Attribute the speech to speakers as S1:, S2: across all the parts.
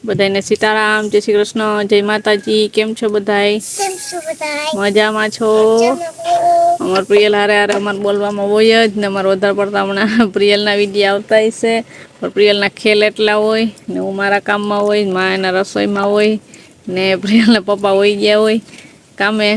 S1: બધાને સીતારામ, જય શ્રી કૃષ્ણ, જય માતાજી. કેમ છો બધાય? મજામાં છો? અમાર પ્રિયલ હારે હારે અમારે બોલવામાં હોય જ ને. અમારે વધારે પડતા હમણાં પ્રિયલના વિડીયો આવતા હશે. પણ પ્રિયલના ખેલ એટલા હોય ને, હું મારા કામમાં હોય, મા એના રસોઈમાં હોય ને, પ્રિયલના પપ્પા વહી ગયા હોય કામે.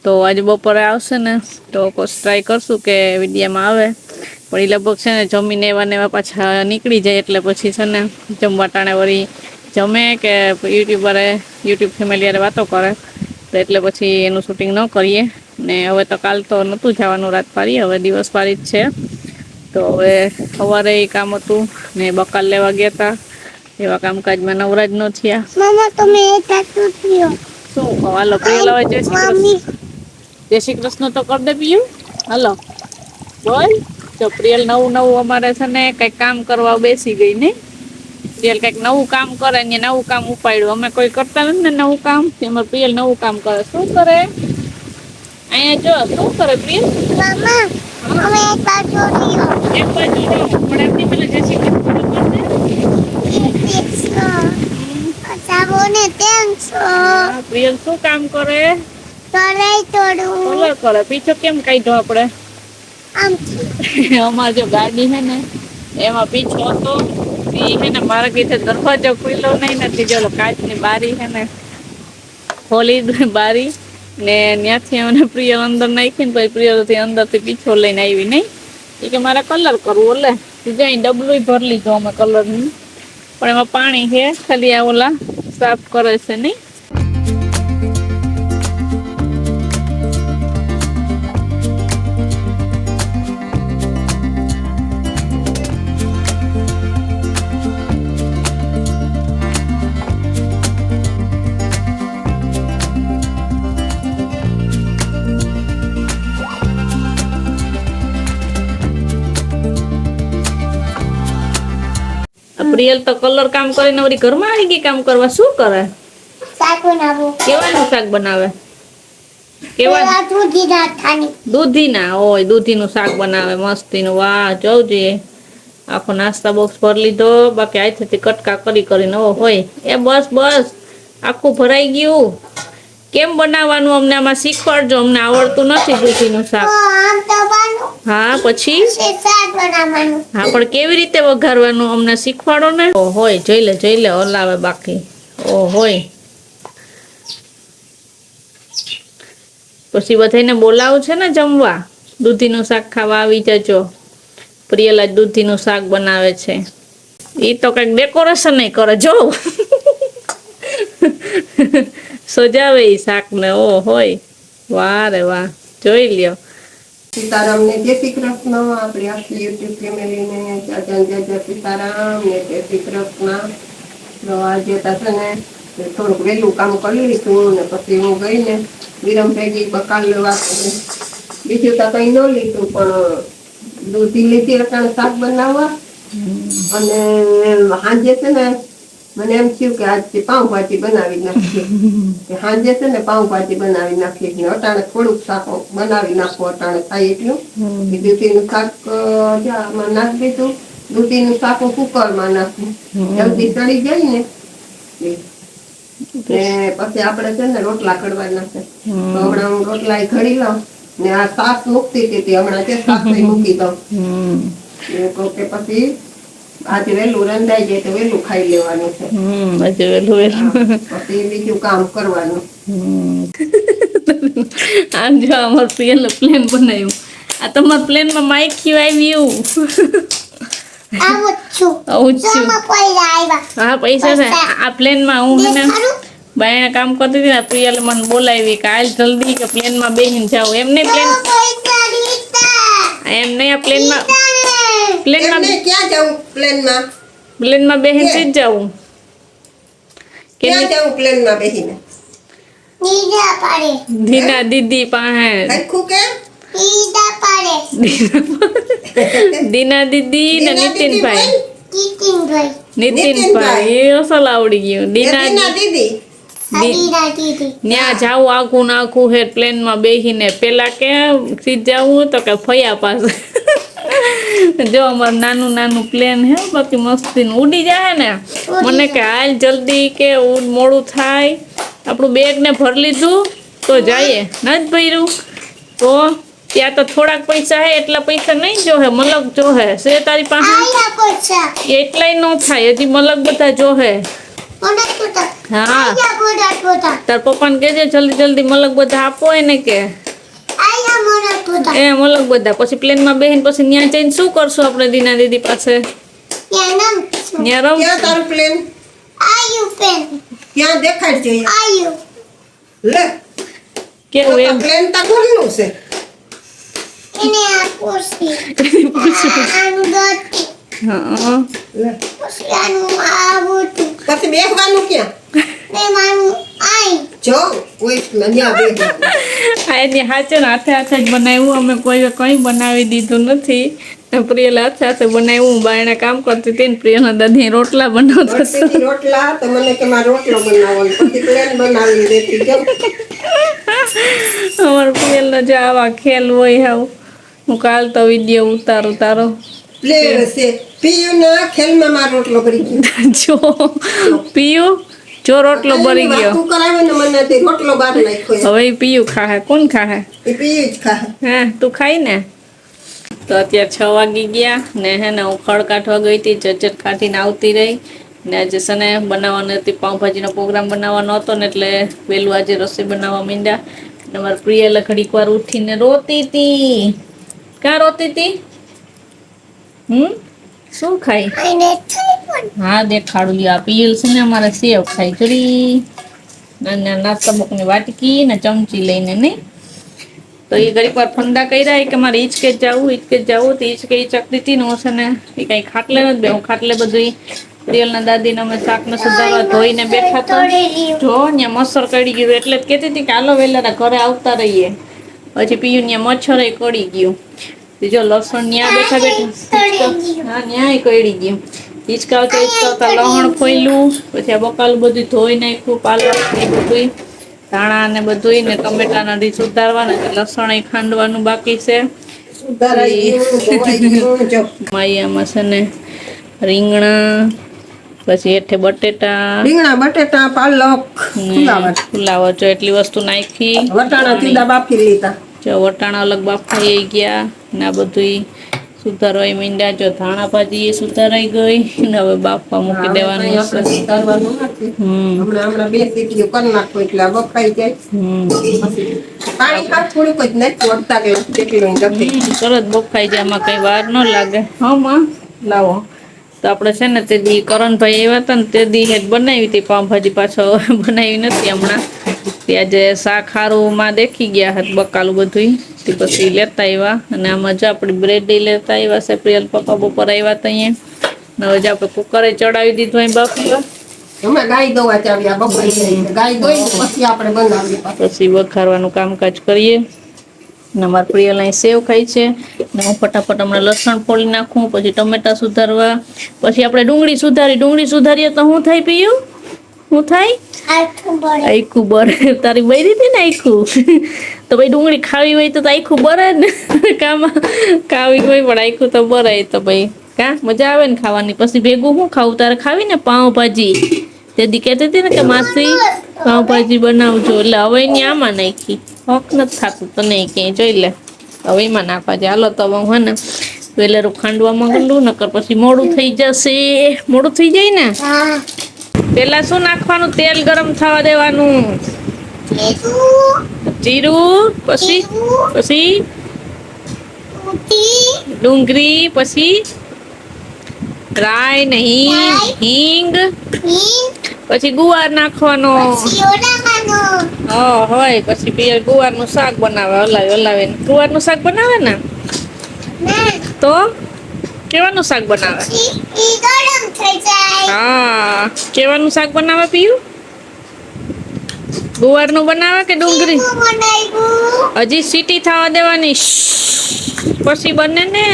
S1: તો આજે બપોરે આવશે ને તો ટ્રાય કરશું કે વિડીયામાં આવે. પણ એ લગભગ છે ને જમીને એવા ને એવા પાછા નીકળી જાય, એટલે પછી છે ને જમવા ટાણે વળી જમે કે યુટ્યુબ ફેમિલી હારે વાતો કરે. તો એટલે પછી એનું શૂટિંગ ન કરીએ. ને હવે તો કાલ તો નહોતું જવાનું રાત પાડી, હવે દિવસ પાડી જ છે. તો હવે સવારે એ કામ હતું ને, બકાલ લેવા ગયા તા. એવા કામકાજમાં નવરાજ ન થયા. શું હાલો પ્રિયલ હવે જય શ્રી કૃષ્ણ તો કર દે પિયુ. હાલો બોલ. જો પ્રિયલ નવું નવું અમારે છે ને કઈક કામ કરવા બેસી ગઈ ને. પ્રિયલ કઈક નવું કામ કરે ને, નવું કામ ઉપાડ્યું. અમે કોઈ કરતા નથી ને નવું કામ, એમાં પ્રિયલ નવું કામ કરે. શું કરે અહીંયા જો? શું કરે પ્રિયલ? એક બાજુ પણ એમની પેલા જય શ્રી કૃષ્ણ તો કર દે. પ્રિયલ શું કામ કરે? કલર કરે. પીછો કેમ કાઢ્યો આપણે? અમાર જો ગાડી હે ને એમાં પીછો હતો. હે ને મારા કીધે દરવાજો ખુલ્લો નહીં નથી. જો કાચની બારી હે ને ખોલી બારી ને ત્યાંથી મને પ્રિયલ અંદર નાખીને પછી પ્રિયલ થી અંદર થી પીછો લઈને આવી. નહીં એ કે મારે કલર કરવું. ઓલે જઈ ડબલું ભરી લીધો અમે કલર ની, પણ એમાં પાણી છે ખાલી આ ઓલા સાફ કરે છે. નહીં પ્રિયલ તો કલર કામ કરીને વળી ઘરમાં આવી ગઈ કામ કરવા. શું કરે?
S2: શાક બનાવું.
S1: કેવાનું શાક બનાવે? દૂધીના હોય, દૂધીનું શાક બનાવે મસ્તીનું. વાહ જોજે, આખો નાસ્તા બોક્સ ભરી લીધો. બાકી આથી કટકા કરીને હોય. એ બસ બસ આખું ભરાઈ ગયું. કેમ બનાવવાનું અમને આમાં શીખવાડજો, અમને આવડતું નથી દૂધીનું શાક. હા પછી હા, પણ કેવી રીતે વઘારવાનું અમને શીખવાડો ને. ઓ હોય જોઈ લે હલાવે. બાકી ઓ હોય પછી બધાને બોલાવું છે ને જમવા. દૂધીનું શાક ખાવા આવી જજો. પ્રિયલ આજ દૂધીનું શાક બનાવે છે. એ તો કઈક ડેકોરેશન નહીં કરે જો. સજાવે એ શાક ને. ઓ હોય વાહ રે વાહ. જોઈ લ્યો.
S3: સીતારામ ને જય શ્રી કૃષ્ણ. આપણી આખી યુટ્યુબ ફેમિલીને જય સીતારામ ને જય શ્રી કૃષ્ણ. આજે છે ને થોડુંક વહેલું કામ કરી લીધું ને પછી હું ગઈ ને વિરમ ભેગી બકાલ લેવા. બીજું તો કઈ ન લીધું, પણ દૂધી લીધી અટાણે શાક બનાવવા. અને સાંજે છે ને મને એમ થયું કે આજે પાઉંભાજી બનાવી નાખીએ. સાંજે છે ને પાઉંભાજી બનાવી નાખીએ ને અટાણે થોડુંક શાક બનાવી નાખવું. અટાણે થાય એટલું. દૂધીનું શાક નાખી દીધું. દૂધીનું શાક કુકરમાં નાખ્યું. જલ્દી ચડી જાય ને. પછી આપણે છે ને રોટલા ઘડવાના છે. તો હમણાં હું રોટલા ઘડી લઉં ને આ શાક મૂકતી હતી. હમણાં જે શાક મૂકી દઉં કે પછી આજે વહેલું રંધાઈ જાય તો વહેલું ખાઈ લેવાનું છે. પછી બીજું કામ કરવાનું.
S1: આમ જો અમાર પ્રિયલ પ્લેન બનાવ્યું. આ તમારા પ્લેનમાં માઇક્યુ આવ્યું. હા પૈસા છે આ પ્લેનમાં. હું હે ને બાયણે કામ કરતી હતી ને, પ્રિયલ મને બોલાવી કે હાલ જલ્દી કે પ્લેનમાં બેહીને જાવ. એમ નહીં આ પ્લેનમાં
S3: ક્યાં જાઉં?
S1: પ્લેનમાં બેહીને જ જાઉં.
S3: ક્યાં જાઉં પ્લેનમાં બેહીને?
S1: ધીના દીદી પાસે. દીના દીદી ને નીતિનભાઈ એ અસલ આવડી ગયું. દીના
S3: દીદી
S1: ત્યાં જાવું આખું નાખું હે પ્લેનમાં બેહીને. પેલા કે સીધ જાવું તો કે ફયા પાસે જો અમારું નાનું નાનું પ્લેન હે બાકી મસ્તી ઉડી જાય ને મને કે હાલ જલ્દી કે મોડું થાય આપણું બેગ ને ભરી લીધું તો જઈએ નથી ભર્યું તો ત્યાં તો થોડાક પૈસા હે એટલા પૈસા નહીં જોહે મલક જોહે છે તારી પાસે
S2: આયા કોચા
S1: એટલાય ન થાય હજી મલક બધા જોહે
S2: કોડા કોડા
S1: હા
S2: આયા કોડા
S1: તાર પપ્પાને કહેજે જલ્દી જલ્દી મલક બધા આપો એને કે
S2: આયા મોડા કોડા
S1: એ મલક બધા પછી પ્લેનમાં બેહીને પછી ત્યાં જઈને શું કરશું આપણે દીના દીદી પાસે
S2: યાનમ
S1: ત્યાં રમ
S3: ક્યાં તારું પ્લેન
S2: આયુ પેન
S3: ક્યાં દેખાડજે
S2: આયુ
S3: લે
S1: કેવું એમ
S3: પ્લેન તા ઘરનું છે
S2: એને આ પોસી આનું દોત
S1: હા
S3: લે
S2: પોસી આનું આવું
S3: પછી બેસવાનું ક્યાં
S2: ને માનું આઈ
S3: જો કોઈ ન્યા બેસવાનું
S1: આ એની હાથે ને હાથે હાથે જ બનાવ્યું અમે કોઈ કંઈ બનાવી દીધું નથી પ્રિયલ હાથે હાથે બનાવ્યું હું બાયણે કામ કરતી હતી ને પ્રિયલના દાદી રોટલા બનાવતા
S3: વળતીથી રોટલા તો મને કે મારે રોટલો બનાવવાનો પછી પ્લેન બનાવી દેતી કેમ
S1: અમારા પ્રિયલનો જે આવા ખેલ હોય હાવ હું કાલ તો વિડીયો ઉતારું તારો
S3: પ્લેન છે પીયુના ખેલમાં મારો રોટલો કરી ગયો
S1: જો પીયું જો રોટલો ભરી ગયો
S3: તું કરાવે ને મને તે રોટલો બહાર નાખ્યો
S1: હવે ઈ પીયું ખાહે કોણ ખાહે
S3: એ પીયું જ ખા
S1: હા તું ખાઈ ને તો અત્યારે 6 વાગી ગયા ને હે ને હું ખડ કાઢવા ગઈ હતી જજટ કાઢીને આવતી રહી ને આજે છે ને બનાવવાની હતી પાઉંભાજીનો પ્રોગ્રામ બનાવવાનો હતો ને એટલે વહેલું આજે રસોઈ બનાવવા માંડ્યા ને મારી પ્રિયલે ઘડીક વાર ઉઠીને રોતી હતી ક્યાં રોતી હતી શું ખાઈ
S2: આઈને થઈ પણ
S1: હા દેખાડું લ્યો આ પિયલ છે ને અમારે સેવ ખાઈ જોડી નાના નાસ્તા બોકની વાટકી ને ચમચી લઈને નહીં તો એ ઘડીક વાર ફંદા કર્યા કે મારે હિંચકે જવું તો હિંચકે ચકતી હતી ને હું છે ને એ કંઈ ખાટલે નથી બે હું ખાટલે બધું પ્રિયલના દાદીને અમે શાકને સુધારવા ધોઈને બેઠા હતા જો ત્યાં મચ્છર કડી ગયું એટલે જ કહેતી હતી કે હાલો વહેલા ઘરે આવતા રહીએ પછી પીયું ત્યાં મચ્છર કડી ગયું જો લસણ ન્યા બેઠા બેઠા હા ન્યાય કડી ગયું હિંચકાવતા લહણ ખોયલું પછી આ બકાલું બધું ધોઈ નાખ્યું પાલક એ બધું ધાણા ને બધું ને ટમેટાના ડી સુધારવાના લસણ એ ખાંડવાનું બાકી છે
S3: સુધારાઈ ગયું ધોવાઈ ગયું જો
S1: માયામાં છે ને રીંગણા પછી હેઠે બટેટા
S3: રીંગણા બટેટા પાલક ફુલાવર
S1: ફુલાવર જો એટલી વસ્તુ નાખી
S3: વટાણા સીધા બાફી લીધા
S1: જો વટાણા અલગ બાફાઈ ગયા ને આ બધું સુધારવાઈ મીંડા જો ધાણા ભાજી એ સુધારાઈ ગઈ ને હવે બાફવા મૂકી દેવાનું છે
S3: સુધારવાનું નથી હમણાં બે સીટીઓ કરી નાખો એટલે આ બફાઈ જાય પાણી ખાસ થોડુંક જ નાખ્યું અડધા ગ્લાસ જેટલું જતી
S1: તરત બફાઈ જાય આમાં કઈ વાર ન લાગે હા માં લાવો તો આપણે છે ને તે દી કરણભાઈ આવ્યા હતા ને તે દી હેડ બનાવી હતી પાઉંભાજી પાછો બનાવી નથી હમણાં ત્યાં જે શાક હારું માં દેખી ગયા હતા બકાલું બધું તે પછી લેતા આવ્યા અને આમાં જ આપણી બ્રેડ લેતા આવ્યા છે પ્રિયલ પપ્પા બપોર આવ્યા હતા અહીંયા હવે જ આપણે કુકરે ચડાવી દીધું અહીં બાફવા
S3: અમે ગાય દોવા ચાવ્યા બફાઈ જાય ગાય દોઈ પછી આપણે બનાવીએ
S1: પછી વઘારવાનું કામકાજ કરીએ ને અમારા પ્રિયલ અહીં સેવ ખાય છે ને હું ફટાફટ હમણાં લસણ ફોડી નાખું પછી ટમેટા સુધારવા પછી આપણે ડુંગળી સુધારીએ તો શું થાય પીયું શું થાય આખું બરે તારી બરી હતી ને આખું તો ભાઈ ડુંગળી ખાવી હોય તો આખું બરે ને ખાવી હોય પણ આખું તો બરાય તો ભાઈ કા મજા આવે ને ખાવાની પછી ભેગું શું ખાવું તારે ખાવી ને પાઉંભાજી તે દી કહેતી હતી ને કે માસી પાઉંભાજી બનાવજો એટલે હવે એની આમાં નાખી હક નથી થતું તો નહીં ક્યાંય જોઈ લે હવે એમાં નાખવા જાય હાલો તો હવે હે ને વેલેરું ખાંડવા માંગલું નકર પછી મોડું થઈ જશે મોડું થઈ જાય ને પેલા શું નાખવાનું તેલ ગરમ થવા દેવાનું જીરું પછી ડુંગળી પછી રાઈ ને હિંગ પછી ગુવાર નાખવાનો હોય પછી પિયર ગુવારનું શાક બનાવે હલાવે ગુવારનું શાક બનાવે ને તો કેવાનું શાક બનાવે હા કેવાનું શાક બનાવે પીયું ગુવારનું બનાવે કે ડુંગળી હજી સીટી થવા દેવાની પછી બને ને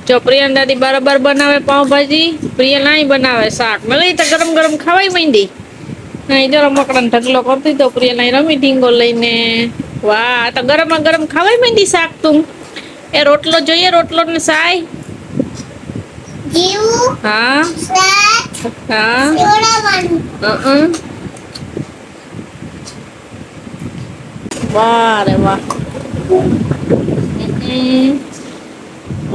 S1: જો પ્રિયલ દાદી બરાબર બનાવે પાઉંભાજી પ્રિયલ નાઈ બનાવે શાક મળે તો ગરમ ગરમ ખાવાય માંડી નહીં જરા મકડાને ઢગલો કરતી તો પ્રિયલ નાઈ રમી ઢીંગો લઈને વાહ તો ગરમ ખાવાય માંડી શાક તું એ રોટલો જોઈએ, રોટલો ને સાય.
S2: જીવું
S1: હા
S2: સાત
S1: હા
S2: જોડાવાનું
S1: વાહ રે વાહ.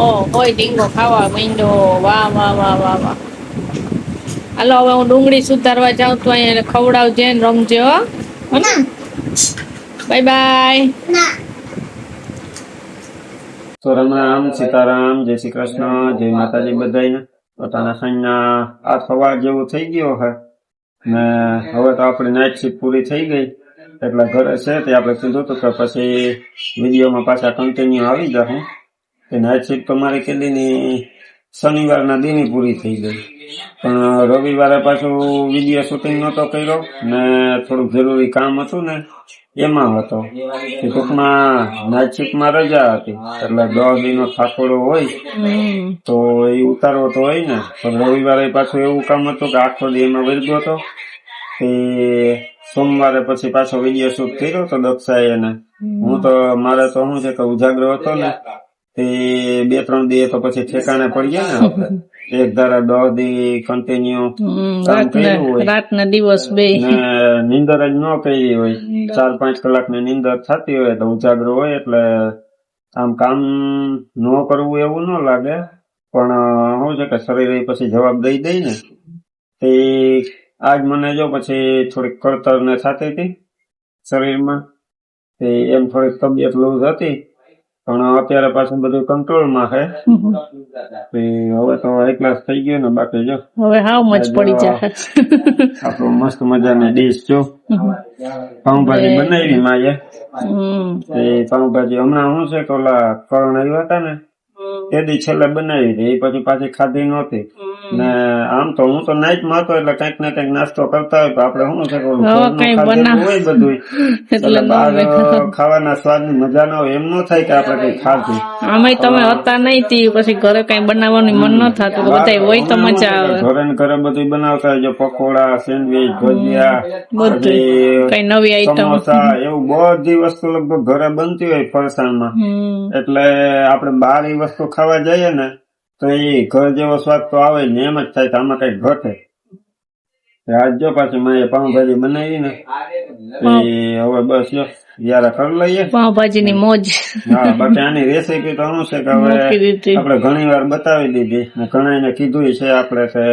S1: ઓ હોય ડીંગો ખાવા માંડ્યો. વાહ વાહ વાહ વાહ વાહ. હાલો હવે હું ડુંગળી સુધારવા જાઉં તો અહીંયા ખવડાવજે ને રમજે હો.
S2: ના
S1: બાય બાય.
S2: ના
S4: તો રામ રામ, સીતારામ, જય શ્રી કૃષ્ણ, જય માતાજી બધાને. પોતાના સાંજના 8 વાગ્યા જેવું થઈ ગયો છે ને હવે તો આપણી નાઇટ શિફ્ટ પૂરી થઈ ગઈ એટલે ઘરે છે તે આપણે કીધું હતું કે પછી વિડીયોમાં પાછા કન્ટિન્યુ આવી જશે. તે નાઇટ શિફ્ટ તો મારી કેટલીની શનિવારના દિની પૂરી થઈ ગઈ, પણ રવિવારે પાછું વિડીયો શૂટિંગ નહોતો કર્યો ને થોડુંક જરૂરી કામ હતું ને એમાં હતો. કે ટૂંકમાં નાઇટ શિફ્ટમાં રજા હતી એટલે 10 દિનો થાકોડો હોય તો એ ઉતારવો તો હોય ને. પણ રવિવારે પાછું એવું કામ હતું કે આખો દી એમાં વળગ્યો હતો. તે સોમવારે પછી પાછો વિડીયો શૂટ કર્યો તો દક્ષાએ એને. હું તો મારે તો શું છે કે ઉજાગરો હતો ને તે 2-3 દી તો પછી ઠેકાણે પડી ગયા ને આપણે. એક ધારા 10 દી કન્ટિન્યુ કામ કર્યું હોય
S1: રાત ને દિવસ બે
S4: ને નીંદર જ ન કરી હોય, 4-5 કલાકની નીંદર થતી હોય તો ઉજાગરો હોય એટલે આમ કામ ન કરવું એવું ન લાગે. પણ શું છે કે શરીર પછી જવાબ દઈ દઈ ને તે આજ મને જો પછી થોડીક કળતર ને થતી હતી શરીરમાં. તે એમ થોડીક તબિયત લૂઝ હતી પણ અત્યારે પાછું બધું કંટ્રોલમાં છે. હવે તો એકલાસ થઈ ગયો ને. બાકી જો
S1: હવે હાવ મજ પડી જાય.
S4: આપણો મસ્ત મજાની ડીશ જો પાઉંભાજી બનાવી માએ. એ પાઉંભાજી હમણાં શું છે કે ઓલા કરણ આવ્યા હતા ને તે દી છેલ્લે બનાવી હતી, એ પછી પાછી ખાધી નહોતી. ને આમ તો હું તો નાઈટમાં હતો એટલે કઈક ને કઈક નાસ્તો કરતા હોય તો આપડે શું છે કે ઓલું ઘરનું ખાધેલું હોય બધું એટલે બહાર ખાવાના સ્વાદની મજા ના હોય. એમ ન થાય કે આપડે કઈ ખાધું.
S1: આમાં તમે હતા નહીં તી પછી ઘરે કઈ બનાવવાનું મન ન થતું, બધા હોય તો મજા આવે.
S4: ઘરે ને ઘરે બધું બનાવતા હોય, જો પકોડા, સેન્ડવીચ, ભજીયા,
S1: બધું કઈ નવી આઈટમ,
S4: સમોસા, એવું બધી વસ્તુ લગભગ ઘરે બનતી હોય ફરસાણમાં. એટલે આપડે બહાર એ વસ્તુ ખાવા જઈએ ને તો એ ઘર જેવો સ્વાદ તો આવે ને. એમ જ થાય કે આમાં કઈક ઘટે. આજ જો પાછી મેં પાઉંભાજી બનાવી ને હવે બસ જો યાર કરી લઈએ
S1: પાઉંભાજી ની મોજ.
S4: હા, બાકી આની રેસીપી તો શું છે કે હવે આપણે ઘણી વાર બતાવી દીધી ને ઘણા કીધું છે આપણે કે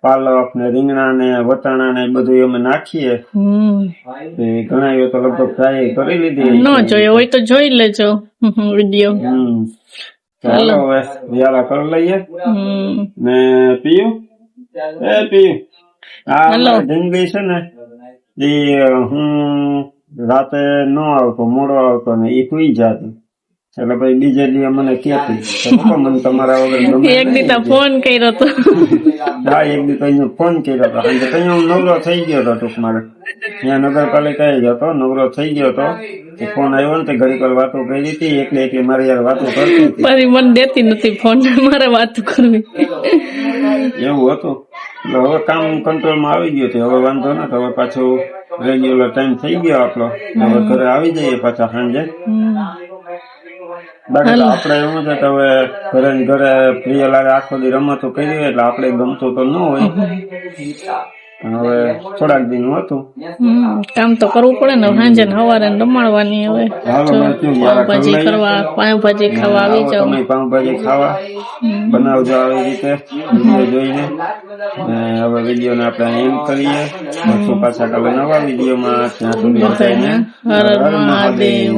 S4: પાલક ને રીંગણા ને વટાણા ને બધું અમે નાખીએ. ઘણા તો લગભગ ટ્રાય કરી લીધી.
S1: ન જોયો હોય તો જોઈ લેજો વિડીયો.
S4: ચાલો હવે યારા કરી લઈએ ને પીયું પીયું. આ જિંદગી છે ને એ હું રાતે ન આવતો, મોડો આવતો ને એ સુઈ જાતી એટલે પછી બીજે દી મને કેતી મને તમારા વગર
S1: એક દી તો ફોન કર્યો હતો.
S4: હા, એક દી તો ફોન કર્યો હતો. કઈ હું નવરો થઈ ગયો હતો. ટૂંક મારે ત્યાં નગરપાલિકા જ હતો, નવરો થઈ ગયો હતો. ફોન આવ્યો ને તે ઘડી પર વાતો કરી હતી એકલી મારી યાર વાતો કરતી હતી.
S1: પછી મને દેતી નથી ફોન, મારે વાતો કરવી
S4: એવું હતું. એટલે હવે કામ કંટ્રોલમાં આવી ગયું છે. હવે વાંધો ના. હવે પાછું રેગ્યુલર ટાઈમ થઈ ગયો આપણો. હવે ઘરે આવી જઈએ પાછા સાંજે. બાકી આપડે એવું છે કે હવે ઘરે ને ઘરે પ્રિય લાગે આખો દી રમતો કરી એટલે આપડે ગમતું તો ન હોય. હવે થોડાક દિન હતું
S1: કામ તો કરવું પડે ને. સાંજે સવારે રમાડવાની. હવે પાઉંભાજી કરવા, પાઉંભાજી ખાવા આવી જાવ.
S4: પાઉંભાજી ખાવા બનાવજો આવી રીતે વિડીયો જોઈને. હવે વિડીયો ને આપણે એમ કરીએ. પાછા કાલે નવા વિડીયોમાં. ત્યાં સુધી બધાને હર હર મહાદેવ.